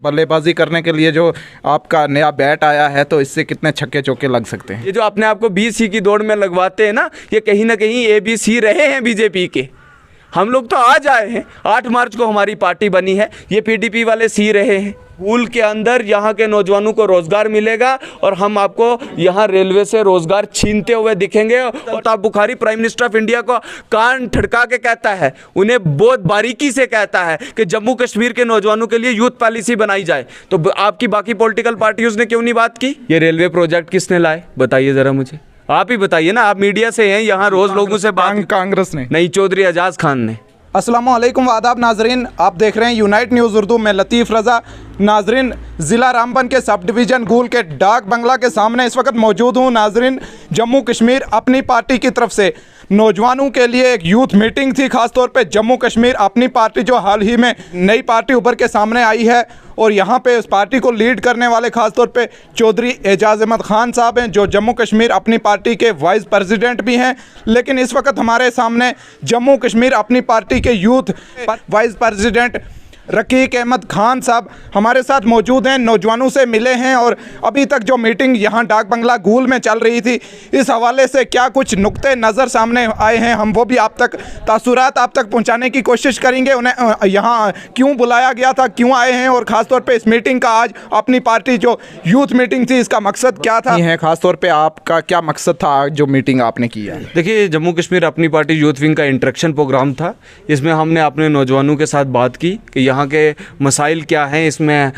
बल्लेबाजी करने के लिए जो आपका नया बैट आया है, तो इससे कितने छक्के चौके लग सकते हैं? ये जो अपने आप को BC की दौड़ में लगवाते हैं ना, ये कहीं ना कहीं ABC रहे हैं बीजेपी के। हम लोग तो आज आए हैं, 8 मार्च को हमारी पार्टी बनी है, ये PDP वाले सी रहे हैं। स्कूल के अंदर यहाँ के नौजवानों को रोजगार मिलेगा और हम आपको यहाँ रेलवे से रोजगार छीनते हुए दिखेंगे। और Bukhari prime minister of India को कान ठड़का के कहता है, उन्हें बहुत बारीकी से कहता है कि जम्मू कश्मीर के नौजवानों के लिए यूथ पॉलिसी बनाई जाए। तो आपकी बाकी पॉलिटिकल पार्टियों ने क्यों नहीं बात की? ये रेलवे प्रोजेक्ट किसने लाए बताइए ज़रा मुझे, आप ही बताइए ना। आप मीडिया से हैं, यहाँ रोज लोगों से बात। कांग्रेस ने नहीं, चौधरी एजाज खान ने। अस्सलाम वालेकुम, आदाब नाजरीन, आप देख रहे हैं यूनाइट न्यूज़ उर्दू में लतीफ़ रज़ा। नाजरीन, ज़िला रामबन के सब डिवीज़न गूल के डाक बंगला के सामने इस वक्त मौजूद हूँ। नाजरीन, जम्मू कश्मीर अपनी पार्टी की तरफ से नौजवानों के लिए एक यूथ मीटिंग थी। ख़ासतौर पे जम्मू कश्मीर अपनी पार्टी जो हाल ही में नई पार्टी उभर के सामने आई है, और यहाँ पे इस पार्टी को लीड करने वाले ख़ासतौर पे चौधरी एजाज अहमद ख़ान साहब हैं, जो जम्मू कश्मीर अपनी पार्टी के वाइस प्रेसिडेंट भी हैं। लेकिन इस वक्त हमारे सामने जम्मू कश्मीर अपनी पार्टी के youth vice president Raqeeq Ahmed Khan sahab हमारे साथ मौजूद हैं, नौजवानों से मिले हैं। और अभी तक जो मीटिंग यहाँ डाक बंगला गूल में चल रही थी, इस हवाले से क्या कुछ नुक्ते नज़र सामने आए हैं, हम वो भी आप तक तासुरात आप तक पहुँचाने की कोशिश करेंगे। उन्हें यहाँ क्यों बुलाया गया था, क्यों आए हैं, और ख़ासतौर पर इस मीटिंग का आज अपनी पार्टी जो यूथ मीटिंग थी, इसका मकसद क्या था है। ख़ासतौर पर आपका क्या मकसद था आज जो मीटिंग आपने की है? देखिए, Jammu Kashmir Apni party youth wing का इंटरेक्शन प्रोग्राम था। इसमें हमने अपने नौजवानों के साथ बात की कि यहाँ के मसाइल क्या हैं। इसमें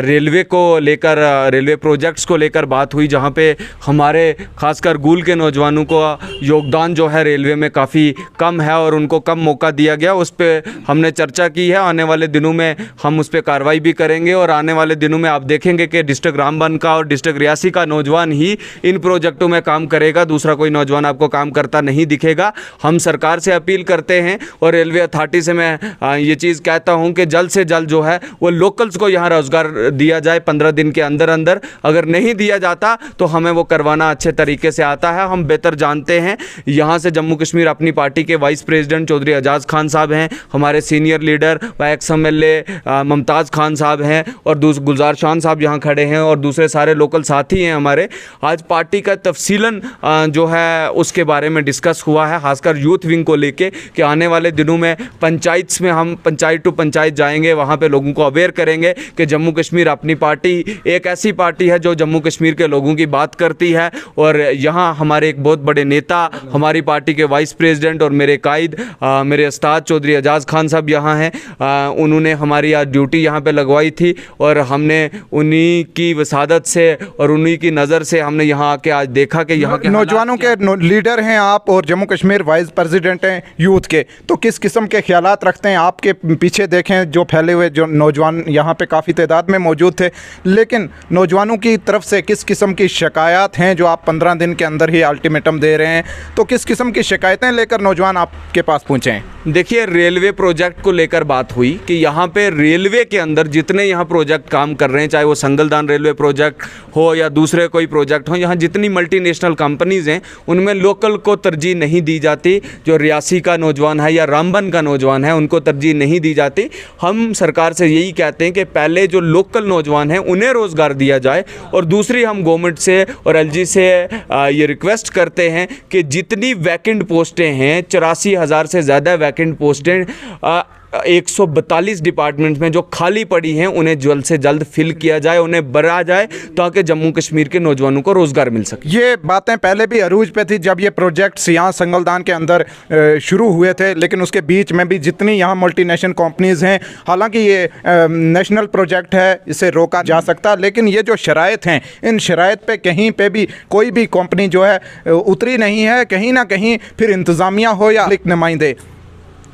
रेलवे को लेकर, रेलवे प्रोजेक्ट्स को लेकर बात हुई, जहाँ पे हमारे खासकर गूल के नौजवानों को योगदान जो है रेलवे में काफ़ी कम है और उनको कम मौका दिया गया। उस पर हमने चर्चा की है। आने वाले दिनों में हम उस पर कार्रवाई भी करेंगे और आने वाले दिनों में आप देखेंगे कि डिस्ट्रिक्ट रामबन का और डिस्ट्रिक्ट रियासी का नौजवान ही इन प्रोजेक्टों में काम करेगा, दूसरा कोई नौजवान आपको काम करता नहीं दिखेगा। हम सरकार से अपील करते हैं और रेलवे अथॉरिटी से मैं ये चीज़ कहता हूँ कि जल्द से जल्द जो है वो लोकल्स को यहाँ रोजगार दिया जाए 15 दिन के अंदर अंदर। अगर नहीं दिया जाता तो हमें वो करवाना अच्छे तरीके से आता है, हम बेहतर जानते हैं। यहाँ से जम्मू कश्मीर अपनी पार्टी के वाइस प्रेसिडेंट चौधरी एजाज खान साहब हैं, हमारे सीनियर लीडर व एक्स MLA मुमताज़ खान साहब हैं, और गुलजार शान साहब यहाँ खड़े हैं, और दूसरे सारे लोकल साथी हैं हमारे। आज पार्टी का तफसीलन जो है उसके बारे में डिस्कस हुआ है, खासकर यूथ विंग को लेके कि आने वाले दिनों में पंचायत में हम पंचायत टू पंचायत जाएंगे, वहाँ पे लोगों को अवेयर करेंगे कि जम्मू कश्मीर अपनी पार्टी एक ऐसी पार्टी है जो जम्मू कश्मीर के लोगों की बात करती है। और यहाँ हमारे एक बहुत बड़े नेता, हमारी पार्टी के वाइस प्रेसिडेंट और मेरे कायद, मेरे उस्ताद चौधरी एजाज खान साहब यहाँ हैं। उन्होंने हमारी आज ड्यूटी यहाँ पे लगवाई थी और हमने उन्हीं की वसादत से और उन्हीं की नज़र से हमने यहाँ आके आज देखा कि यहाँ के नौजवानों के लीडर हैं आप और जम्मू कश्मीर वाइस प्रेसिडेंट हैं यूथ के, तो किस किस्म के ख्यालात रखते हैं? आपके पीछे देखें जो फैले हुए जो नौजवान यहाँ पे काफ़ी तादाद में मौजूद थे, लेकिन नौजवानों की तरफ से किस किस्म की शिकायत हैं जो आप 15 दिन के अंदर ही अल्टीमेटम दे रहे हैं, तो किस किस्म की शिकायतें लेकर नौजवान आपके पास पहुँचे हैं? देखिए, रेलवे प्रोजेक्ट को लेकर बात हुई कि यहाँ पे रेलवे के अंदर जितने यहाँ प्रोजेक्ट काम कर रहे हैं, चाहे वो संगलदान रेलवे प्रोजेक्ट हो या दूसरे कोई प्रोजेक्ट हो, यहाँ जितनी मल्टीनेशनल कंपनीज़ हैं उनमें लोकल को तरजीह नहीं दी जाती। जो रियासी का नौजवान है या रामबन का नौजवान है उनको तरजीह नहीं दी जाती। हम सरकार से यही कहते हैं कि पहले जो लोकल नौजवान हैं उन्हें रोज़गार दिया जाए, और दूसरी हम गवर्नमेंट से और LG से ये रिक्वेस्ट करते हैं कि जितनी वैकेंट पोस्टें हैं, 84,000 से ज़्यादा वैकेंट पोस्टें 142 डिपार्टमेंट में जो खाली पड़ी हैं उन्हें जल्द से जल्द फिल किया जाए, उन्हें भरा जाए, ताकि जम्मू कश्मीर के नौजवानों को रोज़गार मिल सके। ये बातें पहले भी अरूज पे थी जब ये प्रोजेक्ट्स यहाँ संगलदान के अंदर शुरू हुए थे, लेकिन उसके बीच में भी जितनी यहाँ मल्टीनेशनल कंपनीज़ हैं, हालांकि ये नेशनल प्रोजेक्ट है, इसे रोका जा सकता, लेकिन ये जो शराइत हैं, इन शराइत पे कहीं पे भी कोई भी कंपनी जो है उतरी नहीं है। कहीं ना कहीं फिर इंतज़ामिया हो या नुमाइंदे,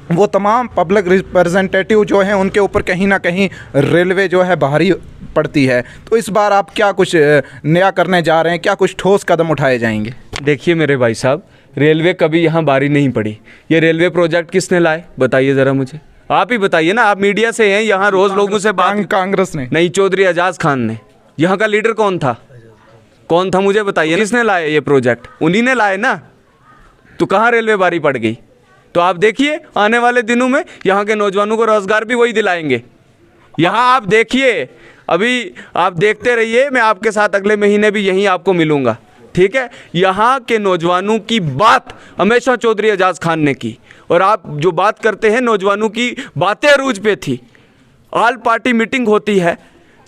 वो तमाम पब्लिक रिप्रेजेंटेटिव जो हैं उनके ऊपर कहीं ना कहीं रेलवे जो है भारी पड़ती है। तो इस बार आप क्या कुछ नया करने जा रहे हैं, क्या कुछ ठोस कदम उठाए जाएंगे? देखिए मेरे भाई साहब, रेलवे कभी यहाँ भारी नहीं पड़ी। ये रेलवे प्रोजेक्ट किसने लाए बताइए ज़रा मुझे, आप ही बताइए ना। आप मीडिया से हैं, यहाँ रोज़ लोगों से बात। कांग्रेस ने नहीं, चौधरी एजाज खान ने। यहाँ का लीडर कौन था? कौन था मुझे बताइए। किसने लाए ये प्रोजेक्ट? उन्हीं ने लाए ना। तो कहाँ रेलवे भारी पड़ गई? तो आप देखिए आने वाले दिनों में यहाँ के नौजवानों को रोज़गार भी वही दिलाएंगे। यहाँ आप देखिए अभी आप देखते रहिए, मैं आपके साथ अगले महीने भी यहीं आपको मिलूंगा, ठीक है। यहाँ के नौजवानों की बात हमेशा चौधरी एजाज खान ने की, और आप जो बात करते हैं नौजवानों की बातें अरूज पे थी। ऑल पार्टी मीटिंग होती है,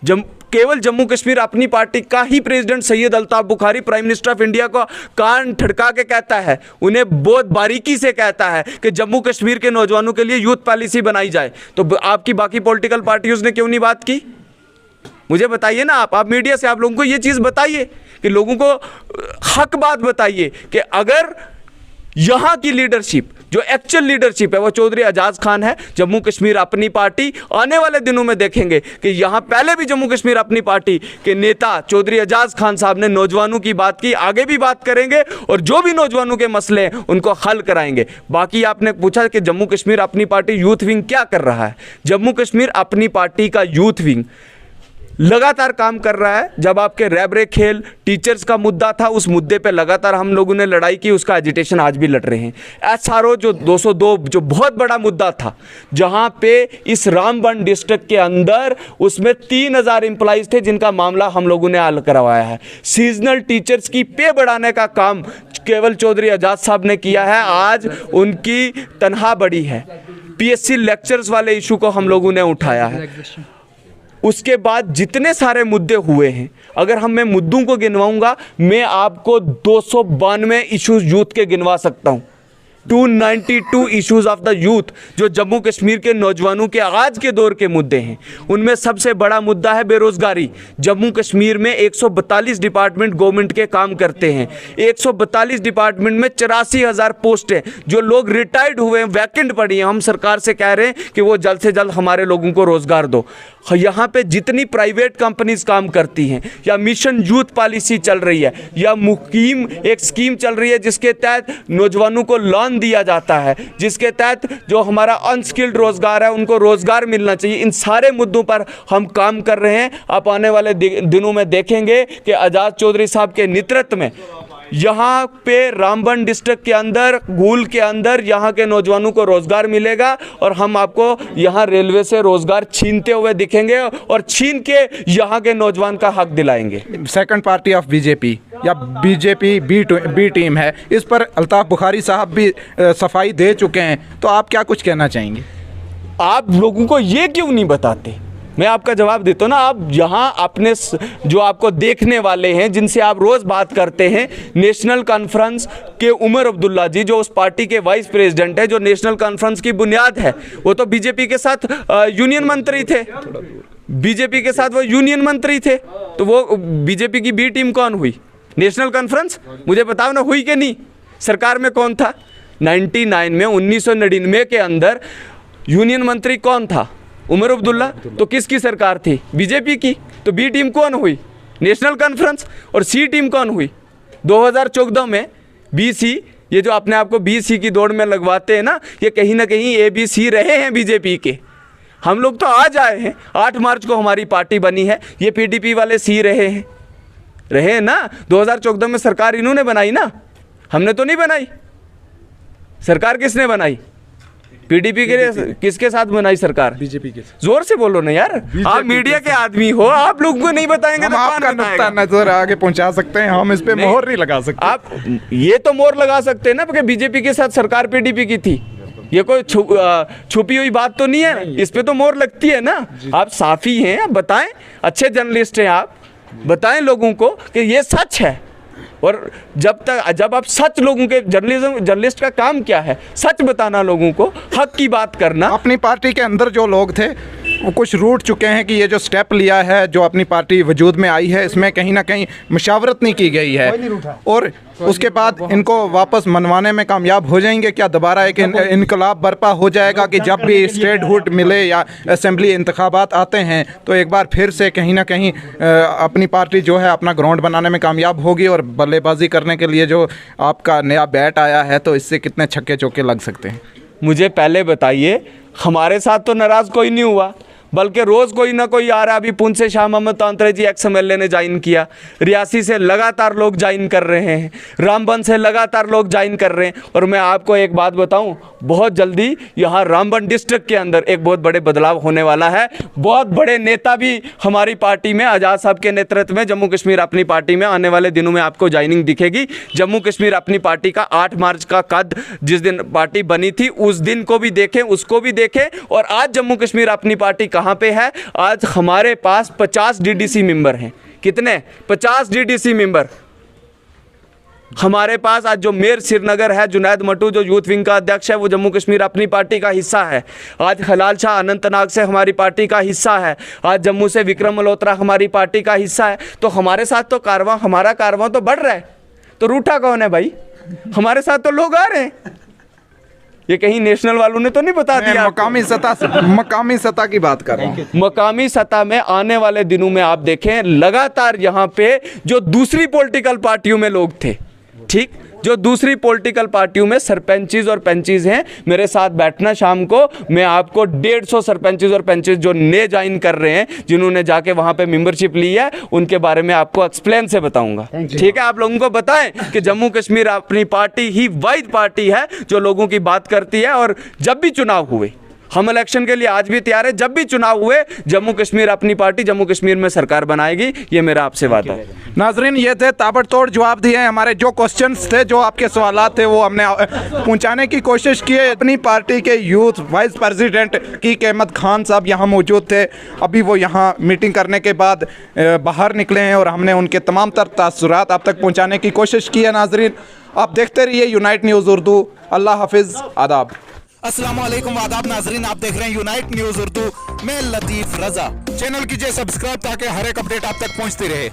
केवल जम्मू कश्मीर अपनी पार्टी का ही president Syed Altaf Bukhari prime minister of India को कान ठड़का के कहता है, उन्हें बहुत बारीकी से कहता है कि जम्मू कश्मीर के नौजवानों के लिए यूथ पॉलिसी बनाई जाए। तो आपकी बाकी पॉलिटिकल पार्टियों ने क्यों नहीं बात की? मुझे बताइए ना, आप मीडिया से आप लोगों को ये चीज़ बताइए कि लोगों को हक बात बताइए कि अगर यहाँ की लीडरशिप, जो एक्चुअल लीडरशिप है वो चौधरी एजाज खान है, जम्मू कश्मीर अपनी पार्टी, आने वाले दिनों में देखेंगे कि यहाँ पहले भी जम्मू कश्मीर अपनी पार्टी के नेता चौधरी एजाज खान साहब ने नौजवानों की बात की, आगे भी बात करेंगे और जो भी नौजवानों के मसले हैं उनको हल कराएंगे। बाकी आपने पूछा कि Jammu Kashmir Apni party youth wing क्या कर रहा है। जम्मू कश्मीर अपनी पार्टी का यूथ विंग लगातार काम कर रहा है। जब आपके रैबरे खेल टीचर्स का मुद्दा था, उस मुद्दे पे लगातार हम लोगों ने लड़ाई की, उसका एजिटेशन आज भी लड़ रहे हैं। SRO जो 202 जो बहुत बड़ा मुद्दा था, जहां पे इस रामबन डिस्ट्रिक्ट के अंदर उसमें 3000 एम्प्लॉइज थे जिनका मामला हम लोगों ने हल करवाया है। सीजनल टीचर्स की पे बढ़ाने का काम केवल चौधरी एजाज साहब ने किया है, आज उनकी तनख्वाह बढ़ी है। PSC लेक्चर्स वाले इशू को हम लोगों ने उठाया है। उसके बाद जितने सारे मुद्दे हुए हैं, अगर मैं मुद्दों को गिनवाऊंगा, मैं आपको 292 इश्यूज यूथ के गिनवा सकता हूं। 292 इश्यूज ऑफ द यूथ जो जम्मू कश्मीर के नौजवानों के आज के दौर के मुद्दे हैं। उनमें सबसे बड़ा मुद्दा है बेरोजगारी। जम्मू कश्मीर में 142 डिपार्टमेंट गवर्नमेंट के काम करते हैं। 142 डिपार्टमेंट में 84,000 पोस्ट हैं। जो लोग रिटायर्ड हुए हैं, वैकेंट पड़ी हैं, हम सरकार से कह रहे हैं कि वो जल्द से जल्द हमारे लोगों को रोजगार दो। यहाँ पे जितनी प्राइवेट कंपनीज काम करती हैं, या मिशन यूथ पॉलिसी चल रही है, या मुकीम एक स्कीम चल रही है जिसके तहत नौजवानों को लोन दिया जाता है, जिसके तहत जो हमारा अनस्किल्ड रोजगार है उनको रोजगार मिलना चाहिए, इन सारे मुद्दों पर हम काम कर रहे हैं। आप आने वाले दिनों में देखेंगे कि एजाज चौधरी साहब के नेतृत्व में यहाँ पे रामबन डिस्ट्रिक्ट के अंदर, गूल के अंदर यहाँ के नौजवानों को रोजगार मिलेगा, और हम आपको यहाँ रेलवे से रोजगार छीनते हुए दिखेंगे और छीन के यहाँ के नौजवान का हक दिलाएंगे। सेकंड पार्टी ऑफ बीजेपी या बीजेपी बी टीम है, इस पर अल्ताफ बुखारी साहब भी सफाई दे चुके हैं, तो आप क्या कुछ कहना चाहेंगे? आप लोगों को ये क्यों नहीं बताते? मैं आपका जवाब देता हूँ ना। आप यहाँ अपने जो आपको देखने वाले हैं, जिनसे आप रोज़ बात करते हैं, नेशनल कॉन्फ्रेंस के उमर अब्दुल्ला जी जो उस पार्टी के वाइस प्रेसिडेंट है, जो नेशनल कॉन्फ्रेंस की बुनियाद है, वो तो बीजेपी के साथ यूनियन मंत्री थे। बीजेपी के साथ वो यूनियन मंत्री थे, तो वो बीजेपी की बी टीम कौन हुई? National conference? मुझे बताओ ना, हुई कि नहीं? सरकार में कौन था 99 में? 1999 के अंदर यूनियन मंत्री कौन था? उमर अब्दुल्ला। तो किसकी सरकार थी? बीजेपी की। तो बी टीम कौन हुई? National conference. और सी टीम कौन हुई? 2014 में BC, ये जो अपने आप को BC की दौड़ में लगवाते हैं ना, ये कहीं ना कहीं ABC रहे हैं बीजेपी के। हम लोग तो आज आए हैं, 8 मार्च को हमारी पार्टी बनी है, ये PDP वाले C रहे हैं ना। 2014 में सरकार इन्होंने बनाई ना, हमने तो नहीं बनाई। सरकार किसने बनाई? PDP के लिए। किसके साथ बनाई सरकार? बीजेपी के। जोर से बोलो ना यार, आप मीडिया के आदमी हो, आप लोगों को नहीं बताएंगे तो आपका नुक्ता नजर आगे पहुंचा सकते हैं, हम इस पे मोहर नहीं लगा सकते। आप ये तो मोहर लगा सकते हैं ना कि बीजेपी के साथ सरकार PDP की थी। ये कोई छुपी हुई बात तो नहीं है, इस पे तो मोहर लगती है ना। आप साफी हैं, आप बताएं, अच्छे जर्नलिस्ट हैं, आप बताएं लोगों को कि ये सच है। और जब आप सच, लोगों के जर्नलिस्ट का काम क्या है? सच बताना, लोगों को हक की बात करना। अपनी पार्टी के अंदर जो लोग थे वो कुछ रूठ चुके हैं कि ये जो स्टेप लिया है, जो अपनी पार्टी वजूद में आई है, इसमें कहीं ना कहीं मशावरत नहीं की गई है, और उसके बाद इनको वापस मनवाने में कामयाब हो जाएंगे क्या? दोबारा एक इनकलाब बर्पा हो जाएगा कि जब भी स्टेटहुड मिले या असेंबली इंतखाबात आते हैं तो एक बार फिर से कहीं ना कहीं अपनी पार्टी जो है अपना ग्राउंड बनाने में कामयाब होगी, और बल्लेबाजी करने के लिए जो आपका नया बैट आया है, तो इससे कितने छक्के चौके लग सकते हैं? मुझे पहले बताइए, हमारे साथ तो नाराज़ कोई नहीं हुआ। बल्कि रोज़ कोई ना कोई आ रहा है। अभी पुंछ से शाह मोहम्मद तांतरे जी XMLA ने ज्वाइन किया, रियासी से लगातार लोग ज्वाइन कर रहे हैं, रामबन से लगातार लोग ज्वाइन कर रहे हैं। और मैं आपको एक बात बताऊं, बहुत जल्दी यहाँ रामबन डिस्ट्रिक्ट के अंदर एक बहुत बड़े बदलाव होने वाला है। बहुत बड़े नेता भी हमारी पार्टी में, आज़ाद साहब के नेतृत्व में जम्मू कश्मीर अपनी पार्टी में आने वाले दिनों में आपको ज्वाइनिंग दिखेगी। जम्मू कश्मीर अपनी पार्टी का 8 मार्च का कद जिस दिन पार्टी बनी थी उस दिन को भी देखें, उसको भी देखें। और आज जम्मू कश्मीर अपनी पार्टी कहाँ पे है? आज हमारे पास 50 DDC मेंबर हैं। कितने? 50 DDC मेंबर हमारे पास। आज जो मेयर श्रीनगर है जुनैद मटू, जो यूथ विंग का अध्यक्ष है, वो जम्मू कश्मीर अपनी पार्टी का हिस्सा है। आज हलाल शाह अनंतनाग से हमारी पार्टी का हिस्सा है। आज जम्मू से विक्रम मल्होत्रा हमारी पार्टी का हिस्सा है। तो हमारे साथ तो हमारा कारवां तो बढ़ रहा है। तो रूठा कौन है भाई? हमारे साथ तो लोग आ रहे हैं। ये कहीं नेशनल वालों ने तो नहीं बता दिया? मकामी सतह की बात कर रहा हूं। मकामी सतह में आने वाले दिनों में आप देखें लगातार यहाँ पे जो दूसरी पॉलिटिकल पार्टियों में लोग थे, ठीक, जो दूसरी पॉलिटिकल पार्टियों में सरपंचीज और पंचीज हैं, मेरे साथ बैठना शाम को। मैं आपको 150 सरपंचीज और पंचीज जो नए ज्वाइन कर रहे हैं, जिन्होंने जाके वहां पे मेंबरशिप ली है, उनके बारे में आपको एक्सप्लेन से बताऊंगा। ठीक है, आप लोगों को बताएं कि जम्मू कश्मीर अपनी पार्टी ही वाहिद पार्टी है जो लोगों की बात करती है। और जब भी चुनाव हुए, हम इलेक्शन के लिए आज भी तैयार है, जब भी चुनाव हुए जम्मू कश्मीर अपनी पार्टी जम्मू कश्मीर में सरकार बनाएगी, ये मेरा आपसे वादा है। नाजरीन, ये थे ताबड़तोड़ जवाब दिए हमारे जो क्वेश्चंस थे, जो आपके सवालात थे, वो हमने पहुंचाने की कोशिश की है। अपनी पार्टी के यूथ वाइस प्रेसिडेंट कीक अहमद खान साहब यहाँ मौजूद थे। अभी वो यहाँ मीटिंग करने के बाद बाहर निकले हैं और हमने उनके तमाम तर तासुरात आप तक पहुँचाने की कोशिश की है। नाजरीन, आप देखते रहिए यूनाइट न्यूज़ उर्दू। अल्लाह हाफिज़, आदाब। अस्सलाम वालेकुम, आदाब नाजरीन, आप देख रहे हैं यूनाइट न्यूज़ उर्दू। मैं लतीफ़ रज़ा। चैनल कीजिए सब्सक्राइब ताकि हर एक अपडेट आप तक पहुँचती रहे।